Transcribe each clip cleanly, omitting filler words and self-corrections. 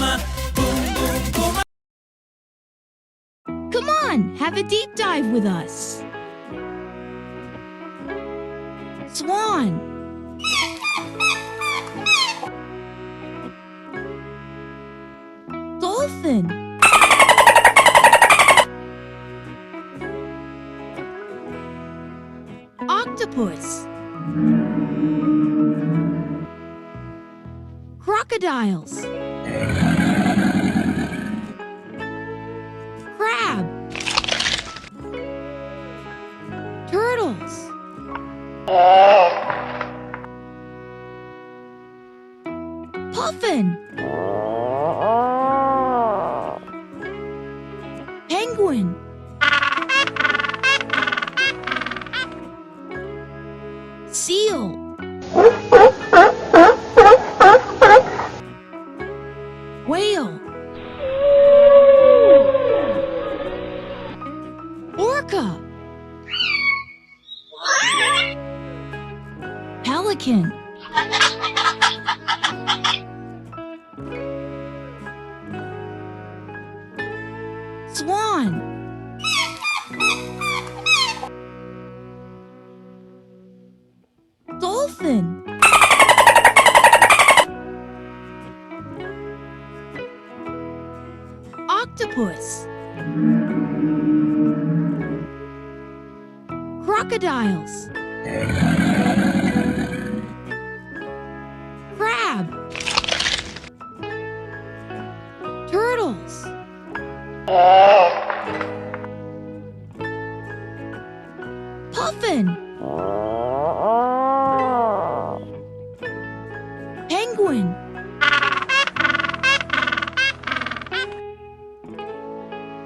Puma, boom, boom, Puma. Come on, have a deep dive with us. Swan. Dolphin. Octopus. Crocodiles. Crab. Turtles. Puffin. Penguin. Seal. Whale. Orca. Pelican. Swan. Dolphin. Octopus. Crocodiles. Crab. Turtles. Puffin. Penguin.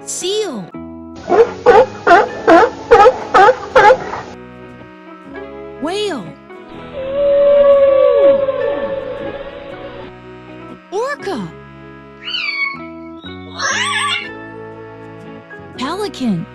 Seal. Whale. Orca. Pelican.